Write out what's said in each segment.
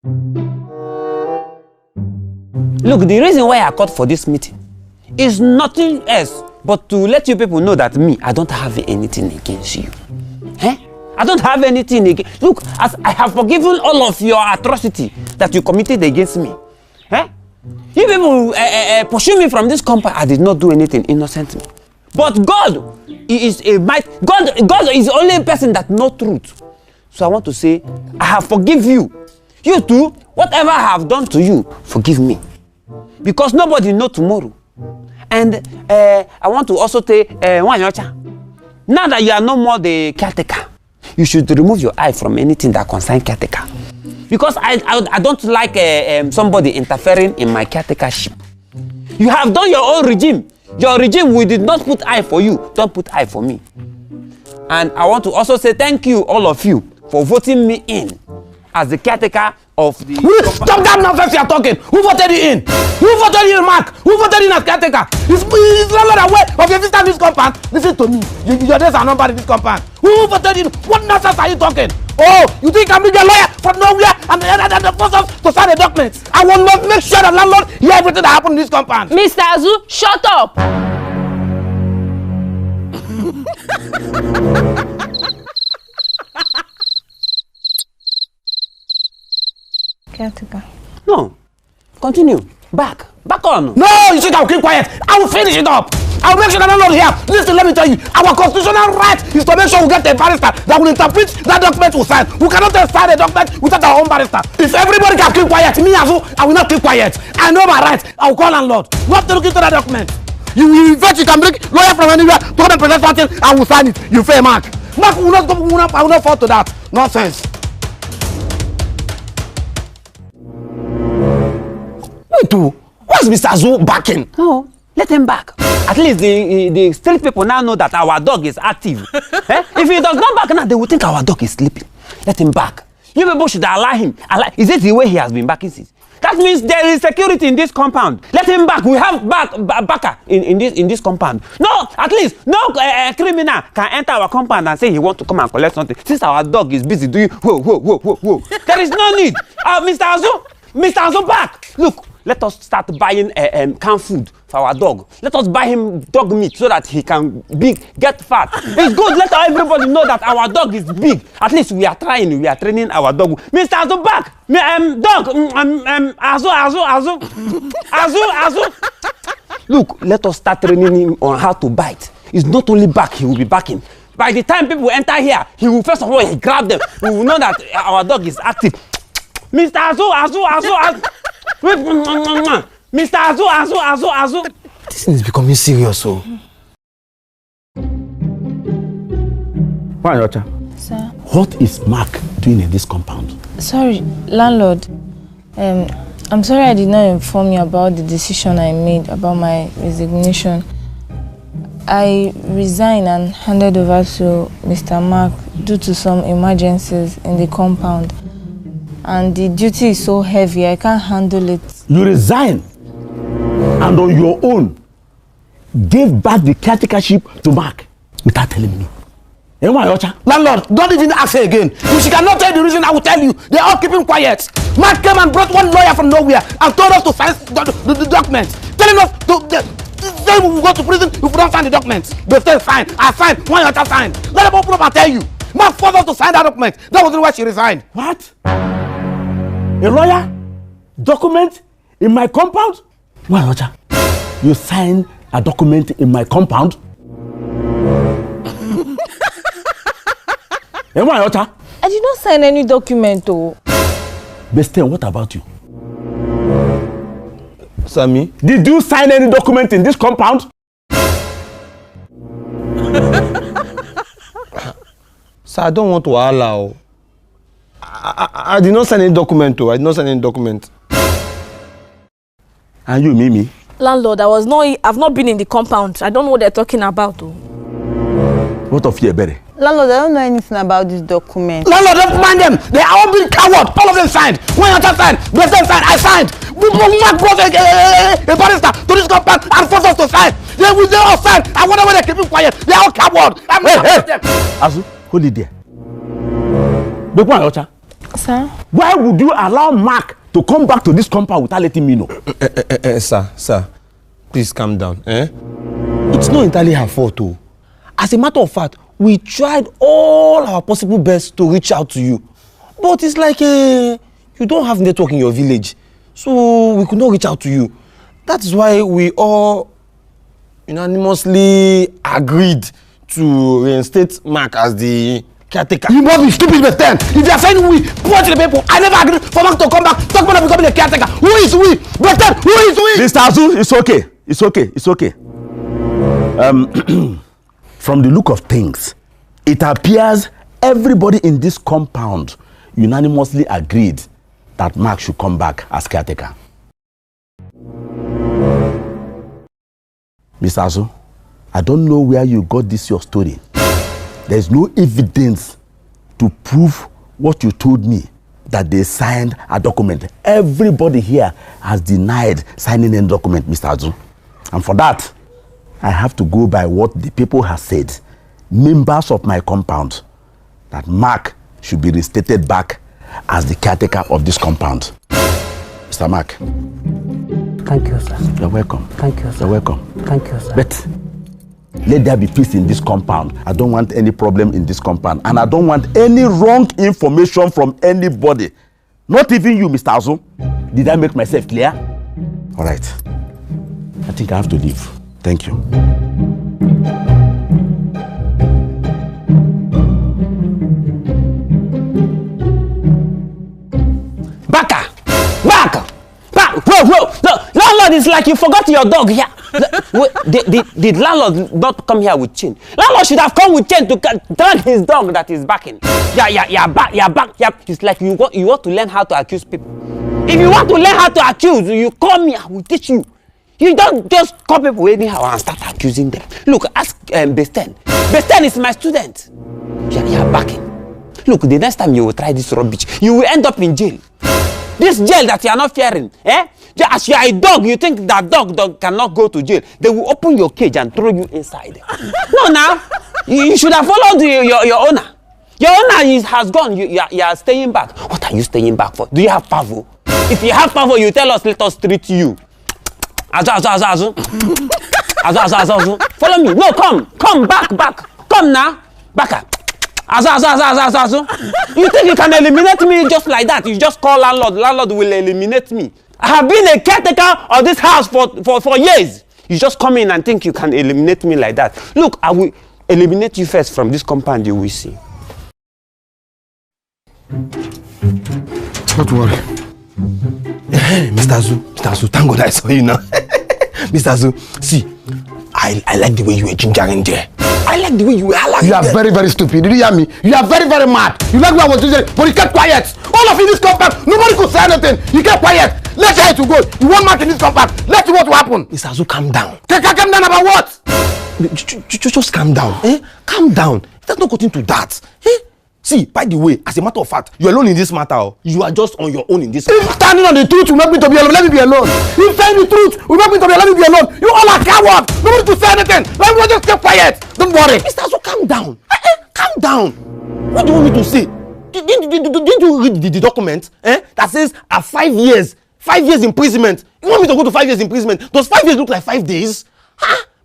Look, the reason why I called for this meeting is nothing else but to let you people know that I don't have anything against you. I don't have anything against. Look, as I have forgiven all of your atrocity that you committed against me. You people pursue me from this compound. I did not do anything innocently. But God is a might. God is the only person that knows truth. So I want to say, I have forgive you. You too, whatever I have done to you, forgive me. Because nobody knows tomorrow. And I want to also say, now that you are no more the caretaker, you should remove your eye from anything that concerns caretaker. Because I don't like somebody interfering in my caretakership. You have done your own regime. Your regime, we did not put eye for you. Don't put eye for me. And I want to also say thank you, all of you, for voting me in as the caretaker of the... Stop that nonsense you are talking! Who voted you in? Who voted you in, Mark? Who voted you in as caretaker? Is landlord aware of your visitor in this compound? Listen to me. Your days are numbered in this compound. Who voted you in? What nonsense are you talking? Oh, you think I'm a lawyer from nowhere and force us to sign a document? I will not make sure the landlord hear everything that happened in this compound. Mr. Azu, shut up! Caretaker. No. Continue. Back on. No, you think I'll keep quiet? I will finish it up. I will make sure that I'm not here. Listen, let me tell you, our constitutional right is to make sure we get a barrister that will interpret that document we sign. We cannot sign a document without our own barrister. If everybody can keep quiet, me as well, I will not keep quiet. I know my rights. I will call landlord. Not to look into that document. You can bring lawyer from anywhere to come and present something. I will sign it. You fair, Mark. Mark will not go. I will not fall to that nonsense. Wait, what's Mr. Azu backing? No, let him back. At least the street people now know that our dog is active. If he does not back now, they will think our dog is sleeping. Let him back. You people should allow him. Is it the way he has been backing since? That means there is security in this compound. Let him back. We have backer in this compound. No, at least no criminal can enter our compound and say he wants to come and collect something. Since our dog is busy doing whoa. There is no need. Mr. Azu, back. Look. Let us start buying canned food for our dog. Let us buy him dog meat so that he can get fat. It's good. Let everybody know that our dog is big. At least we are trying. We are training our dog. Mr. Azu, back. Dog. Azu. Look, let us start training him on how to bite. It's not only back. He will be backing. By the time people enter here, he will first of all grab them. We will know that our dog is active. Mr. Azu. Mr. Azu. This thing is becoming serious, so. Wanyocha. Sir. What is Mark doing in this compound? Sorry, landlord. I'm sorry I did not inform you about the decision I made about my resignation. I resigned and handed over to Mr. Mark due to some emergencies in the compound. And the duty is so heavy, I can't handle it. You resign and on your own gave back the caretakership to Mark without telling me. Landlord, don't even ask her again. If she cannot tell the reason, I will tell you. They are all keeping quiet. Mark came and brought one lawyer from nowhere and told us to sign the documents. Telling us then we will go to prison if we don't sign the documents. They say sign. I sign. Wanyocha sign. Let them open up and tell you. Mark forced us to sign that document. That was the why she resigned. What? A lawyer? Document in my compound? Wanyocha, you signed a document in my compound? Wanyocha? I did not sign any document, though. Beste, what about you? Sammy? Did you sign any document in this compound? Sir, I don't want to allow. I did not sign any document, though. I did not sign any document. And you, Mimi? Landlord, I've not been in the compound. I don't know what they're talking about, though. What of you, Berry? Landlord, I don't know anything about this document. Landlord, don't mind them. They are all being coward. All of them signed. Wanyocha signed. Beste signed. I signed. Mark brought a barrister to this compound and forced us to sign. They all signed. I wonder why they're keeping quiet. They are all coward. Hey. Azu, hold it there. Sir? Why would you allow Mark to come back to this compound without letting me know? Sir, please calm down. It's not entirely her fault, too. As a matter of fact, we tried all our possible best to reach out to you. But it's like you don't have network in your village. So we could not reach out to you. That is why we all unanimously agreed to reinstate Mark as the caretaker. You must be stupid, but then if you are saying we, point to the people. I never agreed for Mark to come back. Talk about becoming the caretaker. Who is we? But then who is we? Mr. Azu, it's okay. It's okay. It's okay. From the look of things, it appears everybody in this compound unanimously agreed that Mark should come back as caretaker. Mr. Azu, I don't know where you got this your story. There's no evidence to prove what you told me, that they signed a document. Everybody here has denied signing a document, Mr. Azu. And for that, I have to go by what the people have said, members of my compound, that Mark should be reinstated back as the caretaker of this compound. Mr. Mark. Thank you, sir. You're welcome. Thank you, sir. You're welcome. Thank you, sir. But let there be peace in this compound. I don't want any problem in this compound. And I don't want any wrong information from anybody. Not even you, Mr. Azu. Did I make myself clear? All right. I think I have to leave. Thank you. Baka! Whoa! No, landlord, it's like you forgot your dog here. Did landlord not come here with chain? Landlord should have come with chain to drag his dog that is backing. Yeah, back. It's like you want to learn how to accuse people. If you want to learn how to accuse, you call me, I will teach you. You don't just call people anyhow and start accusing them. Look, ask Besten. Besten is my student. You're backing. Look, the next time you will try this rubbish, you will end up in jail. This jail that you are not fearing, as you are a dog, you think that dog cannot go to jail. They will open your cage and throw you inside. No, now, you should have followed your owner. Your owner has gone. You are staying back. What are you staying back for? Do you have pavo? If you have pavo, you tell us, let us treat you. Azu. Follow me. No, come back. Come now. Back. Azu. You think you can eliminate me just like that? You just call landlord. Landlord will eliminate me. I have been a caretaker of this house for years. You just come in and think you can eliminate me like that. Look, I will eliminate you first from this compound, you will see. Don't worry. Mr. Azu, thank God I saw you now. Mr. Azu, see, I like the way you were gingering there. I like the way you were hollering. You are very, very stupid. Did you hear me? You are very, very mad. You like what I was doing, but you kept quiet. All of you in this compound, nobody could say anything. You kept quiet. Let's hear it to go. You want Mark in this compound. Let's see what will happen. Mr. Azu, calm down. Calm down about what? Just calm down. Calm down. There's no getting to that. See, by the way, as a matter of fact, you're alone in this matter. You are just on your own in this matter. If standing on the truth will make me to be alone, let me be alone. If saying the truth will make me to be alone, let me be alone. You all are cowards. Nobody to say anything. Let me just keep quiet. Don't worry. Mr. Azu, calm down. Calm down. What do you want me to say? Didn't you read the document that says 5 years? 5 years imprisonment. You want me to go to 5 years imprisonment? Does 5 years look like 5 days?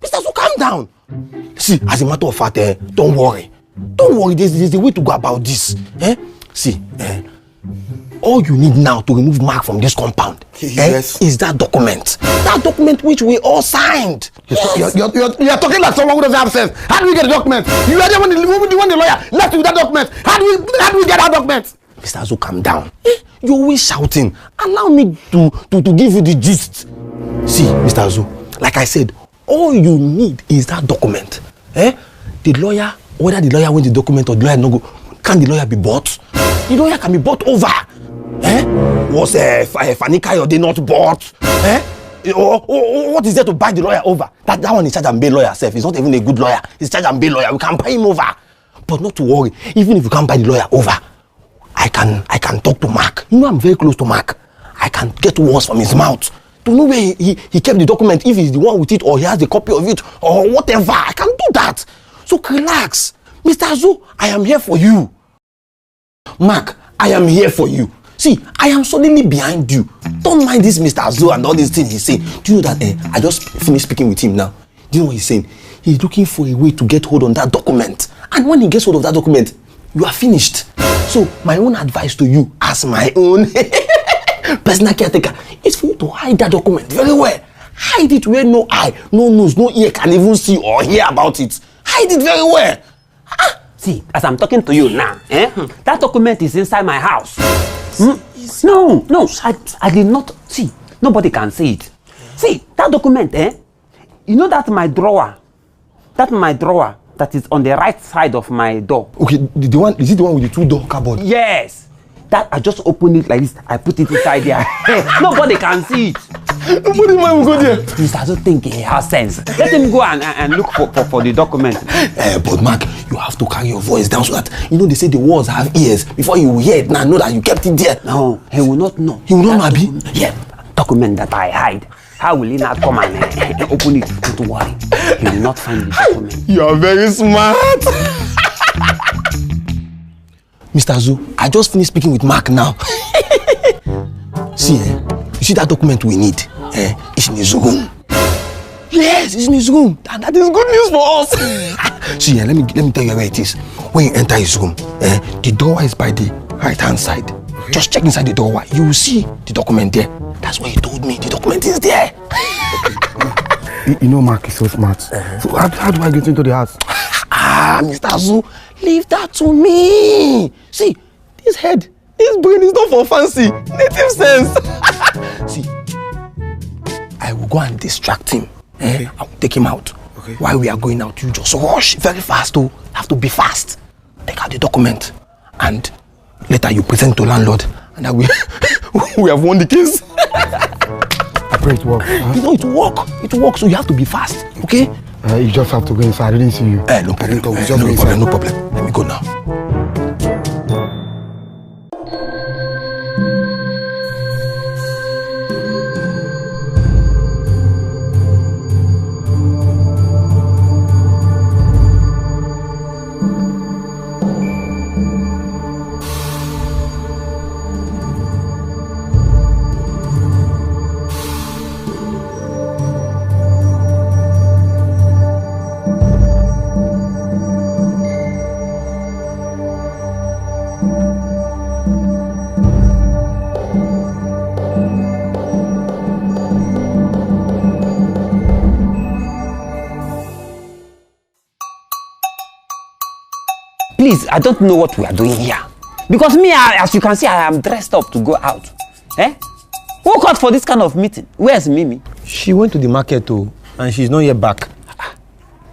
Mr. Azu, calm down. See, as a matter of fact, don't worry. Don't worry, there's a way to go about this. See, all you need now to remove Mark from this compound is that document. That document which we all signed. Yes. You're talking like someone who doesn't have sense. How do we get the document? You are the one the lawyer left with that document. How do we get that document? Mr. Azu, calm down. You're always shouting. Allow me to give you the gist. See, Mr. Azu, like I said, all you need is that document. The lawyer, whether the lawyer wins the document or the lawyer no go, can the lawyer be bought? The lawyer can be bought over. Was Fanny Kayode not bought? Or what is there to buy the lawyer over? That one is charge and bail lawyer self. He's not even a good lawyer. He's charge and bail lawyer. We can buy him over. But not to worry. Even if you can't buy the lawyer over, I can talk to Mark. You know I'm very close to Mark. I can get words from his mouth to know where he kept the document, if he's the one with it or he has the copy of it or whatever. I can do that. So relax. Mr. Azu, I am here for you. Mark, I am here for you. See, I am suddenly behind you. Don't mind this Mr. Azu and all these things he's saying. Do you know that I just finished speaking with him now? Do you know what he's saying? He's looking for a way to get hold on that document. And when he gets hold of that document, you are finished. So my own advice to you as my own personal caretaker is for you to hide that document very well. Hide it where no eye, no nose, no ear can even see or hear about it. Hide it very well. See, as I'm talking to you now, that document is inside my house. No, I did not see. Nobody can see it. See, that document, you know that my drawer that is on the right side of my door. Okay, the one, is it the one with the 2-door cupboard? Yes. That I just open it like this, I put it inside there. Nobody can see it. Nobody will go there. Mr. Azu think he has sense. Let him go and look for the document. But Mark, you have to carry your voice down so that, you know, they say the words have ears. Before you hear it now, know that you kept it there. No, he will not know. He will not know, Abi? Yeah, document that I hide. How will he not come and open it? Don't worry. He will not find the document. You are very smart. Mr. Azu, I just finished speaking with Mark now. See, you see that document we need? It's in his room. Yes, it's in his room. And that is good news for us. See, let me tell you where it is. When you enter his room, the door is by the right-hand side. Okay. Just check inside the door. You will see the document there. That's what he told me. The document is there. You know Mark is so smart. So how do I get into the house? Mr. Azu, leave that to me. See, this brain is not for fancy. Native sense. See, I will go and distract him. I will take him out. Okay. While we are going out, you just rush very fast. You have to be fast. Take out the document. And later you present to landlord. And then we have won the case. I pray it works. You know, it will work. It will work, so you have to be fast. Okay? You just have to go inside. I didn't see you. No problem. No problem. Let me go now. Please, I don't know what we are doing here. Because me, as you can see, I am dressed up to go out. Who called for this kind of meeting? Where's Mimi? She went to the market too, and she's not yet back.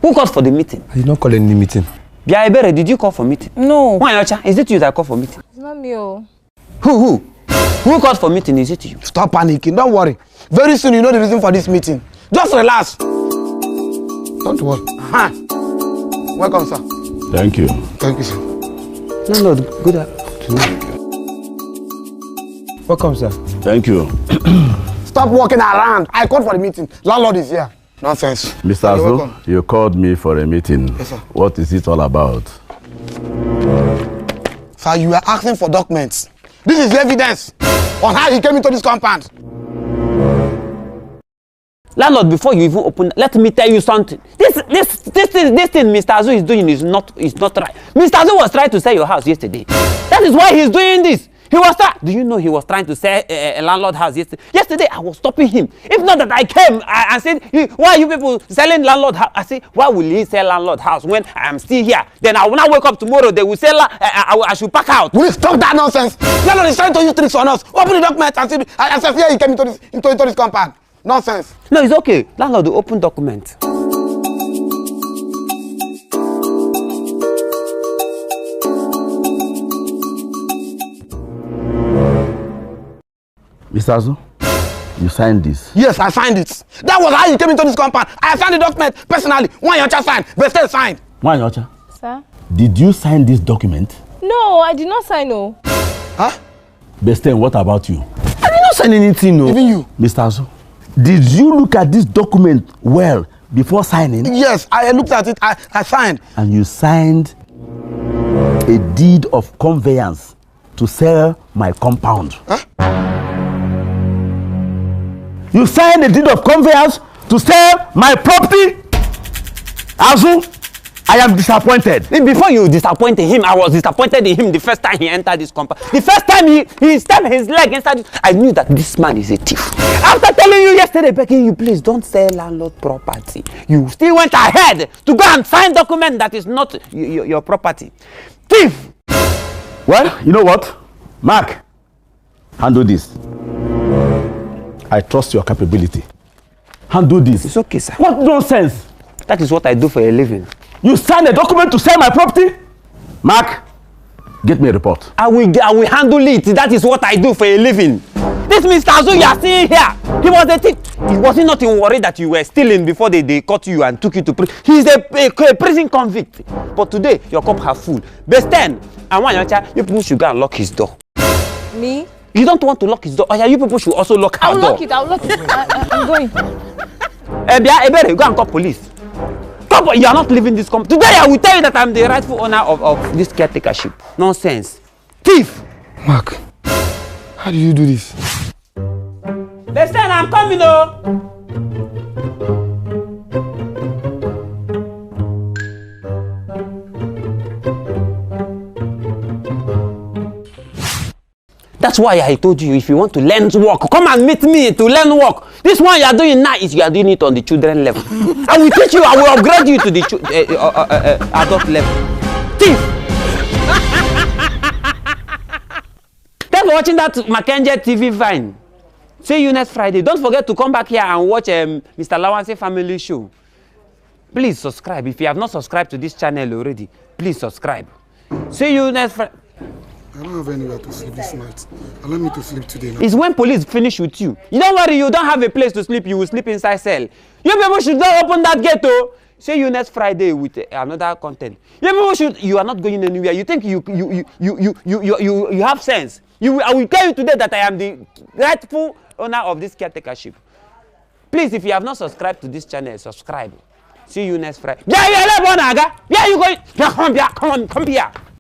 Who called for the meeting? I did not call any meeting. Biaibere, did you call for meeting? No. Wanyocha, is it you that called for meeting? It's not me, oh. Who called for meeting? Is it you? Stop panicking, don't worry. Very soon you know the reason for this meeting. Just relax. Don't worry. Welcome, sir. Thank you. Thank you, sir. Landlord, good afternoon. Welcome, sir. Thank you. Stop walking around. I called for the meeting. Landlord is here. Nonsense. Mr. Azu, you called me for a meeting. Yes, sir. What is it all about? Sir, you were asking for documents. This is evidence on how he came into this compound. Landlord, before you even open, let me tell you something. This thing Mr. Azu is doing is not right. Mr. Azu was trying to sell your house yesterday. That is why he's doing this. Do you know he was trying to sell a landlord house yesterday? Yesterday, I was stopping him. If not that I came and said, why are you people selling landlord house? I said, why will he sell landlord house when I am still here? Then I will not wake up tomorrow. They will sell, I should pack out. Will you stop that nonsense? Landlord is trying to use tricks on us. Open the document and see. I said, here he came into this compound. Nonsense. No, it's okay. Landlord will open document. Mr. Azu, you signed this? Yes, I signed it. That was how you came into this compound. I signed the document personally. Wanyocha signed. Beste signed. Wanyocha? Sir? Did you sign this document? No, I did not sign, no. Huh? Beste, what about you? I did not sign anything, no. Even you. Mr. Azu, did you look at this document well before signing? Yes, I looked at it. I signed. And you signed a deed of conveyance to sell my compound. Huh? You signed a deed of conveyance to sell my property. Azu, I am disappointed. Before you disappointed him, I was disappointed in him the first time he entered this compound. The first time he stepped his leg inside this, I knew that this man is a thief. After telling you yesterday, begging you, please don't sell landlord property, you still went ahead to go and sign document that is not your property. Thief! Well, you know what? Mark, handle this. I trust your capability. Handle this. It's okay, sir. What nonsense? That is what I do for a living. You signed a document to sell my property? Mark, get me a report. I will handle it. That is what I do for a living. This Mr. Azu you are seeing here, he was a thief. He wasn't not in worry that you were stealing before they caught you and took you to prison. He's a prison convict. But today, your cup have full. Best 10. And one your child, you people should go and lock his door. Me? You don't want to lock his door. Oh yeah, you people should also lock our door. I'll lock it. I'm going. Ebere, go and call police. You are not leaving this company. Today I will tell you that I'm the rightful owner of this caretakership. Nonsense. Thief! Mark, how do you do this? Best 10, I'm coming, oh! That's why I told you, if you want to learn work, come and meet me to learn work. This one you are doing now is you are doing it on the children level. I will teach you, I will upgrade you to the adult level. Thief! Thanks for watching that Mackenzie TV Vine. See you next Friday. Don't forget to come back here and watch Mr. Lawanse Family Show. Please subscribe. If you have not subscribed to this channel already, please subscribe. See you next Friday. I don't have anywhere to sleep this night. Allow me to sleep today now. It's when police finish with you. You don't worry, you don't have a place to sleep. You will sleep inside cell. You people should not open that gate, oh. See you next Friday with another content. You people should. You are not going anywhere. You think you have sense. I will tell you today that I am the rightful owner of this caretakership. Please, if you have not subscribed to this channel, subscribe. See you next Friday. Yeah, you going? Come on, come here.